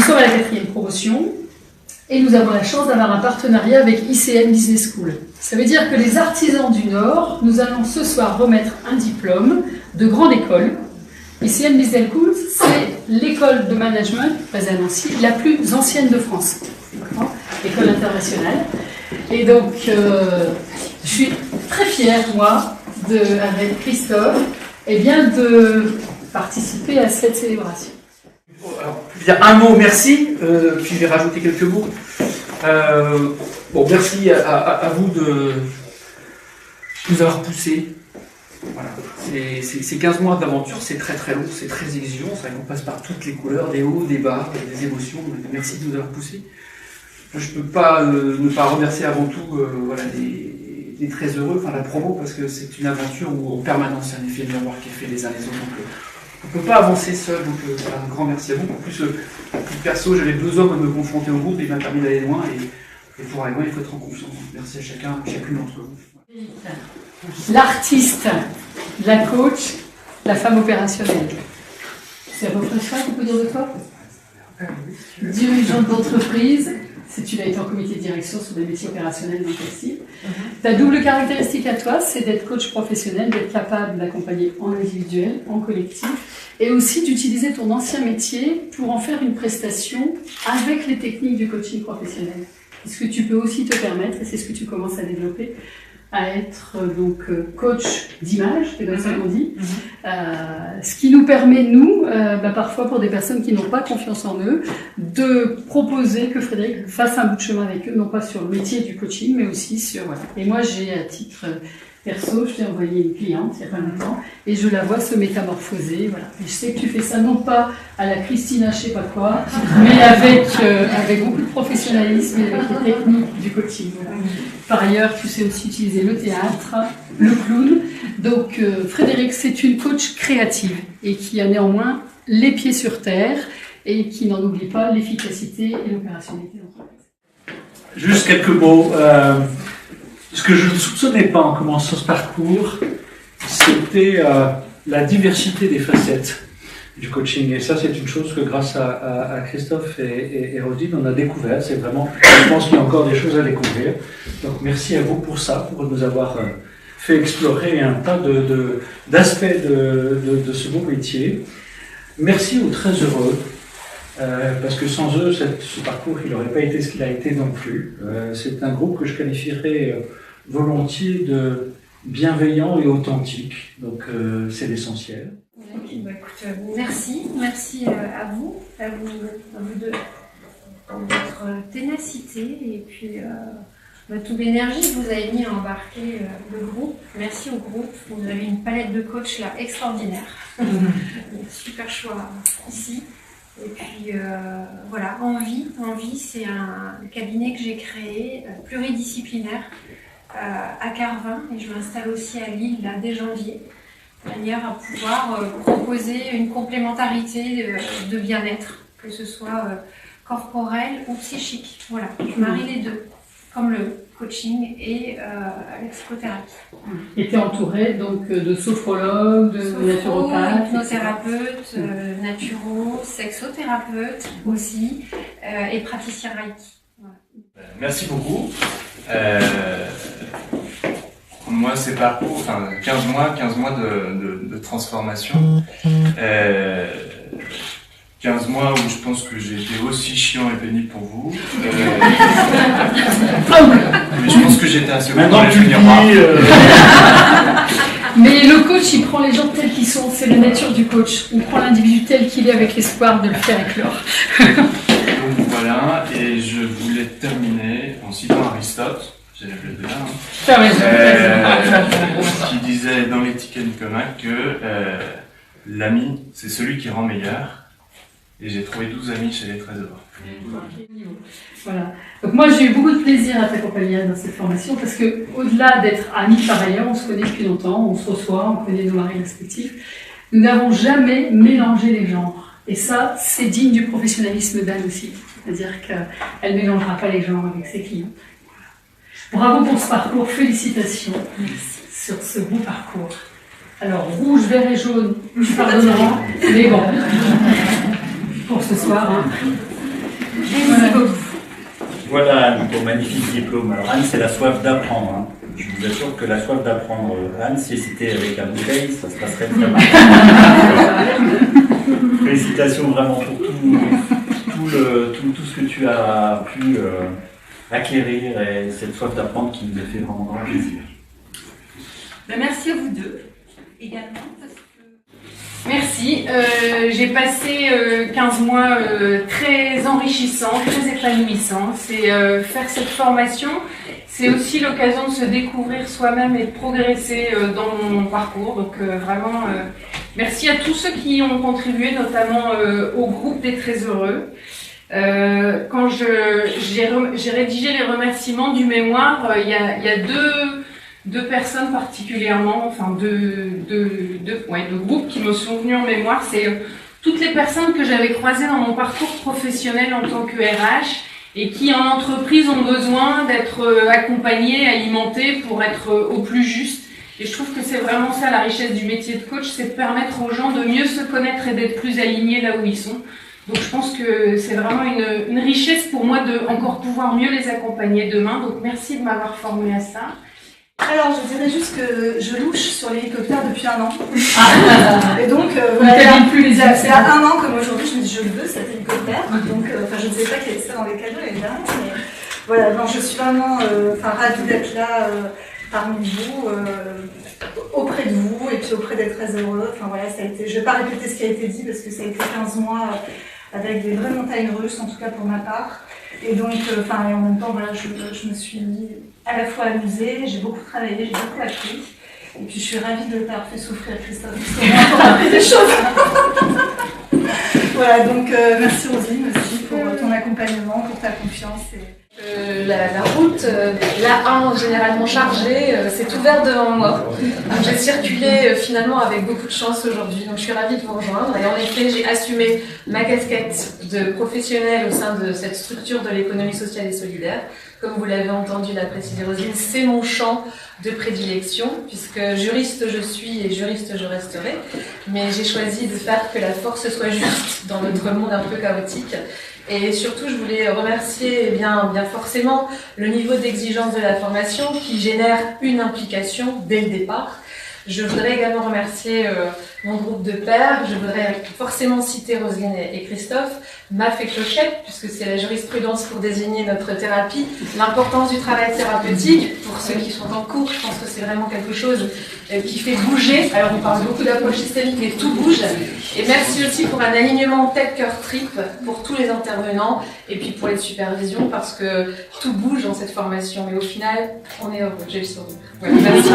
sommes à la 4e promotion et nous avons la chance d'avoir un partenariat avec ICN Business School. Ça veut dire que les artisans du Nord, nous allons ce soir remettre un diplôme de grande école. ICN Business School, c'est l'école de management basée à Nancy, la plus ancienne de France. École internationale. Et donc, je suis très fière, moi, avec Christophe, de participer à cette célébration. Alors, je vais dire un mot, merci, puis je vais rajouter quelques mots. Merci à vous de nous avoir poussés. Voilà. Ces 15 mois d'aventure, c'est très très long, c'est très exigeant, on passe par toutes les couleurs, des hauts, des bas, des émotions. Merci de nous avoir poussés. Je ne peux pas ne pas remercier avant tout les très heureux, la promo, parce que c'est une aventure où en permanence il y a un effet de miroir qui est fait les uns les autres. Donc, on ne peut pas avancer seul, donc un grand merci à vous. En plus, perso, j'avais 2 hommes à me confronter au groupe, et il m'a permis d'aller loin, et pour aller loin, il faut être en confiance. Merci à chacune d'entre vous. L'artiste, la coach, la femme opérationnelle. C'est à peu près ça qu'on peut dire de toi? Dirigeante d'entreprise, tu as été en comité de direction sur des métiers opérationnels dans le textile. Ta double caractéristique à toi, c'est d'être coach professionnel, d'être capable d'accompagner en individuel, en collectif, et aussi d'utiliser ton ancien métier pour en faire une prestation avec les techniques du coaching professionnel. Est-ce que tu peux aussi te permettre, et c'est ce que tu commences à développer, à être coach d'image, c'est comme ça qu'on dit, ce qui nous permet, nous, parfois pour des personnes qui n'ont pas confiance en eux, de proposer que Frédéric fasse un bout de chemin avec eux, non pas sur le métier du coaching, mais aussi sur... Voilà. Et moi, j'ai à titre perso, je t'ai envoyé une cliente il n'y a pas longtemps, et je la vois se métamorphoser. Voilà. Et je sais que tu fais ça non pas à la Christina je sais pas quoi, mais avec beaucoup de professionnalisme et avec les techniques du coaching. Voilà. Par ailleurs, tu sais aussi utiliser le théâtre, le clown. Donc Frédéric, c'est une coach créative et qui a néanmoins les pieds sur terre et qui n'en oublie pas l'efficacité et l'opérationnalité d'entreprise. Juste quelques mots. Ce que je ne soupçonnais pas en commençant ce parcours, c'était la diversité des facettes du coaching. Et ça, c'est une chose que grâce à Christophe et Roselyne, on a découvert. C'est vraiment, je pense qu'il y a encore des choses à découvrir. Donc merci à vous pour ça, pour nous avoir fait explorer un tas d'aspects de ce beau métier. Merci aux très heureux. Parce que sans eux, ce parcours, il n'aurait pas été ce qu'il a été non plus. C'est un groupe que je qualifierais volontiers de bienveillant et authentique. Donc c'est l'essentiel. Écoute, merci à vous deux, pour votre ténacité et puis toute l'énergie que vous avez mis à embarquer le groupe. Merci au groupe, vous avez une palette de coachs là extraordinaire. Super choix ici. Et puis Envie, c'est un cabinet que j'ai créé pluridisciplinaire à Carvin et je m'installe aussi à Lille là, dès janvier, de manière à pouvoir proposer une complémentarité de bien-être, que ce soit corporel ou psychique. Voilà, je marie les deux, comme le coaching et l'explothérapie. Et tu es entourée donc de sophrologues, de naturopathes, hypnothérapeutes, naturo, sexothérapeutes aussi, et praticiens Reiki. Voilà. Merci beaucoup. Moi, c'est parcours, 15 mois de transformation. 15 mois où je pense que j'ai été aussi chiant et pénible pour vous. Mais je pense que j'étais assez bon dans les miroirs. Mais le coach, il prend les gens tels qu'ils sont, c'est la nature du coach. On prend l'individu tel qu'il est avec l'espoir de le faire éclore. Donc voilà, et je voulais terminer en citant Aristote, j'ai levé de là, qui disait dans l'éthique commun que l'ami, c'est celui qui rend meilleur. Et j'ai trouvé 12 amis chez les très heureux. Voilà. Donc moi j'ai eu beaucoup de plaisir à t'accompagner dans cette formation parce que au-delà d'être amis par ailleurs, on se connaît depuis longtemps, on se reçoit, on connaît nos maris respectifs. Nous n'avons jamais mélangé les genres. Et ça, c'est digne du professionnalisme d'Anne aussi. C'est-à-dire qu'elle ne mélangera pas les genres avec ses clients. Voilà. Bravo pour ce parcours, félicitations sur ce beau parcours. Alors rouge, vert et jaune, tu pardonneras, mais bon. Pour ce soir. Hein. Merci beaucoup. Voilà Anne, ton magnifique diplôme. Alors Anne, c'est la soif d'apprendre. Hein. Je vous assure que la soif d'apprendre, Anne, si c'était avec la bouteille, ça se passerait très mal. Félicitations vraiment pour tout ce que tu as pu acquérir et cette soif d'apprendre qui nous a fait vraiment grand plaisir. Ben, merci à vous deux également. Merci. J'ai passé 15 mois très enrichissants, très épanouissants. Faire cette formation, c'est aussi l'occasion de se découvrir soi-même et de progresser dans mon parcours. Donc vraiment, merci à tous ceux qui ont contribué, notamment au groupe des Très Heureux. Quand j'ai rédigé les remerciements du mémoire, il y a deux personnes particulièrement, enfin deux groupes qui me sont venus en mémoire. C'est toutes les personnes que j'avais croisées dans mon parcours professionnel en tant que RH et qui en entreprise ont besoin d'être accompagnées, alimentées pour être au plus juste. Et je trouve que c'est vraiment ça la richesse du métier de coach, c'est de permettre aux gens de mieux se connaître et d'être plus alignés là où ils sont. Donc je pense que c'est vraiment une richesse pour moi de encore pouvoir mieux les accompagner demain. Donc merci de m'avoir formé à ça. Alors, je dirais juste que je louche sur l'hélicoptère depuis 1 an. Et donc, c'est à 1 an comme aujourd'hui, je me dis je le veux cet hélicoptère. Donc, je ne sais pas qu'il y avait ça dans les cadeaux l'année dernière, mais voilà, non, je suis vraiment ravie d'être là parmi vous, auprès de vous, et puis auprès des Très Heureux. Enfin voilà, ça a été, je ne vais pas répéter ce qui a été dit parce que ça a été 15 mois avec des vraies montagnes russes, en tout cas pour ma part. Et donc, et en même temps, voilà, je me suis à la fois amusée, j'ai beaucoup travaillé, j'ai beaucoup appris. Et puis je suis ravie de t'avoir fait souffrir, Christophe, parce qu'on a encore appris des choses. Voilà, donc merci Roselyne aussi pour ton accompagnement, pour ta confiance. La route, la 1 généralement chargée, s'est ouverte devant moi. J'ai circulé finalement avec beaucoup de chance aujourd'hui, donc je suis ravie de vous rejoindre. Et en effet, j'ai assumé ma casquette de professionnelle au sein de cette structure de l'économie sociale et solidaire. Comme vous l'avez entendu la préciser Roselyne, c'est mon champ de prédilection, puisque juriste je suis et juriste je resterai. Mais j'ai choisi de faire que la force soit juste dans notre monde un peu chaotique. Et surtout, je voulais remercier bien forcément le niveau d'exigence de la formation qui génère une implication dès le départ. Je voudrais également remercier mon groupe de pairs. Je voudrais forcément citer Roselyne et Christophe, MAF et Clochette, puisque c'est la jurisprudence pour désigner notre thérapie. L'importance du travail thérapeutique, pour ceux qui sont en cours, je pense que c'est vraiment quelque chose qui fait bouger. Alors on parle beaucoup d'approche systémique, mais tout bouge. Et merci aussi pour un alignement tête, cœur, tripe pour tous les intervenants et puis pour les supervisions, parce que tout bouge dans cette formation. Mais au final, on est heureux. J'ai le sourire. Voilà, merci.